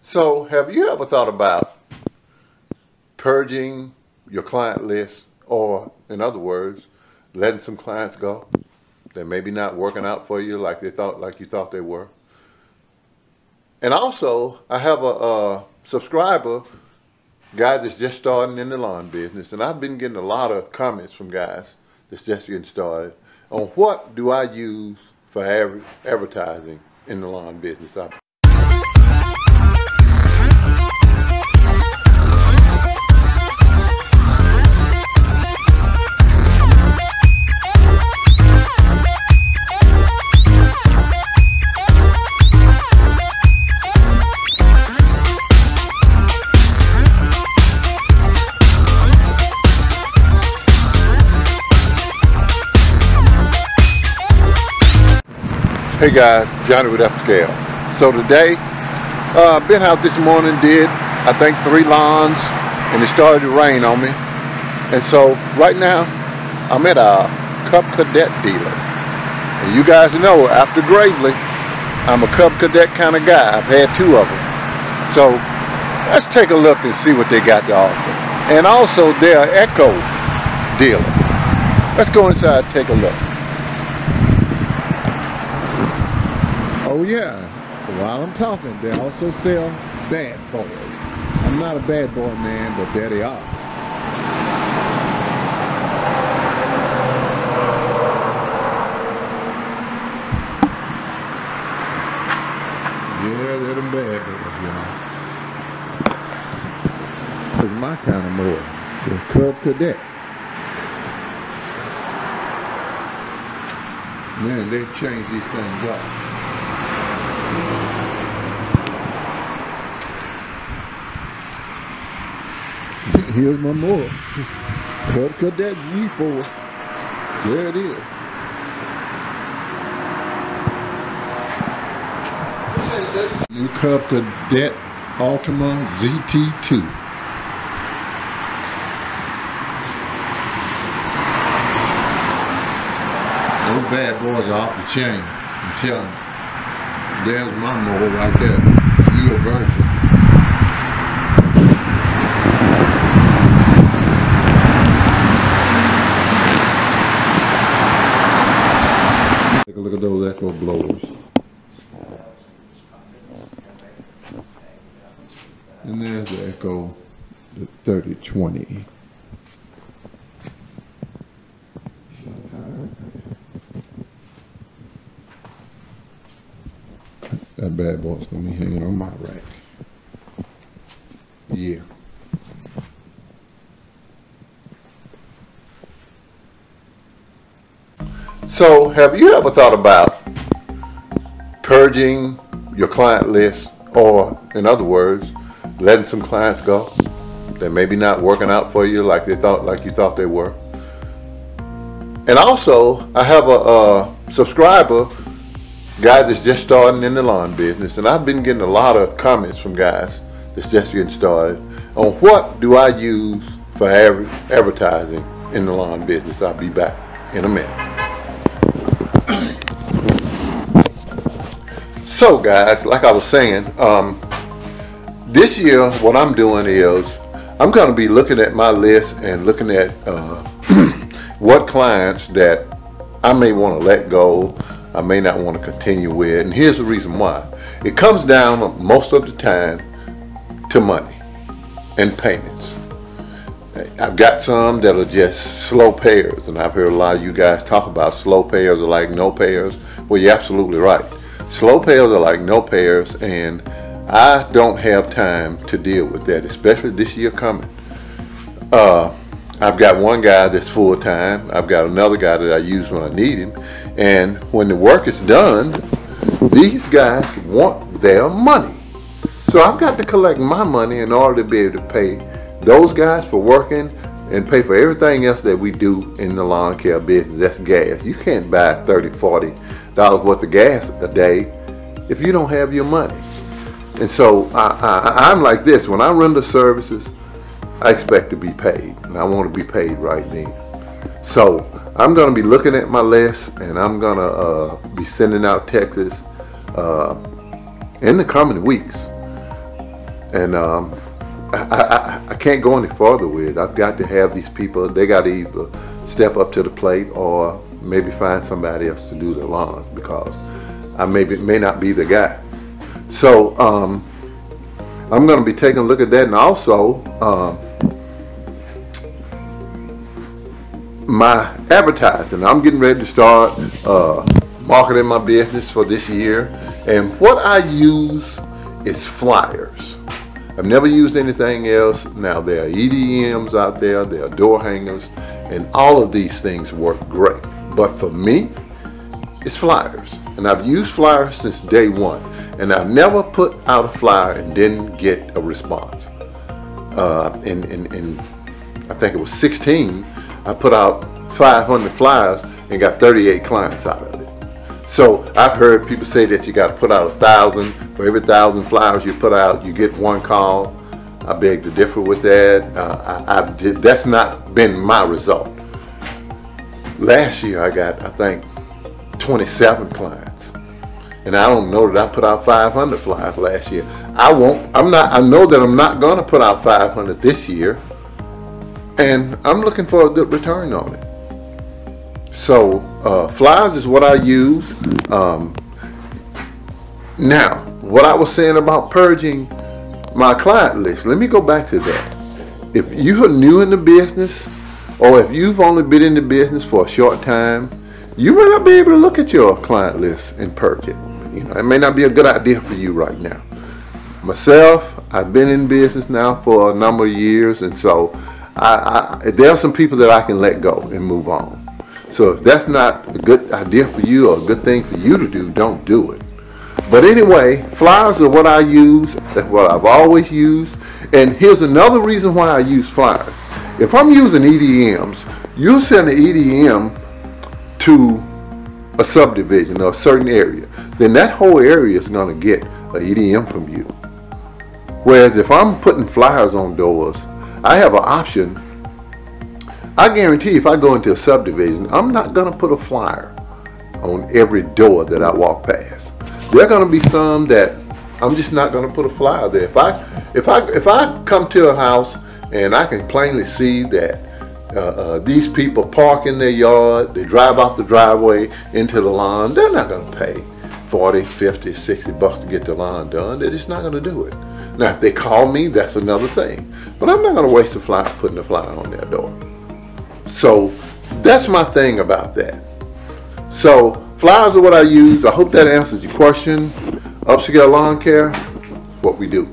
So have you ever thought about purging your client list, or in other words, letting some clients go that maybe not working out for you like you thought they were? And also, I have a subscriber guy that's just starting in the lawn business, and I've been getting a lot of comments from guys that's just getting started on what do I use for advertising in the lawn business. Hey guys, Johnny with Upscale. So today, been out this morning, did I think 3 lawns, and it started to rain on me. And so right now, I'm at a Cub Cadet dealer. And you guys know, after Gravely, I'm a Cub Cadet kind of guy. I've had 2 of them. So let's take a look and see what they got to offer. And also, they're an Echo dealer. Let's go inside and take a look. Oh yeah, while I'm talking, they also sell bad boys. I'm not a bad boy man, but there they are. Yeah, they're them bad boys, y'all. It's my kind of mower, the Cub Cadet. Man, they've changed these things up. Here's my mower, Cub Cadet Z-Force. There it is. New Cub Cadet Ultima ZT2. Those bad boys are off the chain. I'm telling you. There's my mower right there. Newer version. Take a look at those Echo blowers. And there's the Echo, the 3020. That bad boy's gonna be hanging on my rack. Yeah. So have you ever thought about purging your client list, or in other words, letting some clients go that maybe not working out for you like you thought they were? And also, I have a subscriber guy that's just starting in the lawn business, and I've been getting a lot of comments from guys that's just getting started on what do I use for advertising in the lawn business. I'll be back in a minute. So guys, like I was saying, this year what I'm doing is I'm going to be looking at my list and looking at what clients that I may want to let go, I may not want to continue with, and here's the reason why. It comes down most of the time to money and payments. I've got some that are just slow payers, and I've heard a lot of you guys talk about slow payers are like no payers. Well, you're absolutely right. Slow payers are like no payers, and I don't have time to deal with that, especially this year coming. I've got one guy that's full-time. I've got another guy that I use when I need him. And when the work is done, these guys want their money. So I've got to collect my money in order to be able to pay those guys for working and pay for everything else that we do in the lawn care business. That's gas. You can't buy $30, $40 worth of gas a day if you don't have your money. And so I'm like this. When I render services, I expect to be paid, and I want to be paid right then. So I'm going to be looking at my list, and I'm going to be sending out texts in the coming weeks And I can't go any further with it. I've got to have these people, they got to either step up to the plate or maybe find somebody else to do the lawn, because I may not be the guy. So I'm going to be taking a look at that, and also my advertising. I'm getting ready to start marketing my business for this year, and what I use is flyers. I've never used anything else. Now there are EDMs out there, there are door hangers, and all of these things work great. But for me, it's flyers. And I've used flyers since day one. And I've never put out a flyer and didn't get a response. In I think it was 16, I put out 500 flyers and got 38 clients out of it. So I've heard people say that you got to put out 1,000. For every 1,000 flyers you put out, you get one call. I beg to differ with that. That's not been my result. Last year I got, I think, 27 clients. And I don't know that I put out 500 flyers last year. I know that I'm not going to put out 500 this year. And I'm looking for a good return on it. So flyers is what I use. Now, what I was saying about purging my client list, let me go back to that. If you're new in the business, or if you've only been in the business for a short time, you may not be able to look at your client list and purge it. You know, it may not be a good idea for you right now. Myself, I've been in business now for a number of years, and so there are some people that I can let go and move on. So if that's not a good idea for you or a good thing for you to do, don't do it. But anyway, flyers are what I use. That's what I've always used. And here's another reason why I use flyers. If I'm using EDMs, you'll send an EDM to a subdivision or a certain area. Then that whole area is going to get an EDM from you. Whereas if I'm putting flyers on doors, I have an option. I guarantee if I go into a subdivision, I'm not going to put a flyer on every door that I walk past. There are going to be some that I'm just not going to put a flyer there. If I come to a house and I can plainly see that these people park in their yard, they drive off the driveway into the lawn, they're not going to pay 40, 50, 60 bucks to get the lawn done. They're just not going to do it. Now, if they call me, that's another thing. But I'm not going to waste a flyer putting a flyer on their door. So that's my thing about that. So flyers are what I use. I hope that answers your question. Upscale Lawn Care, what we do.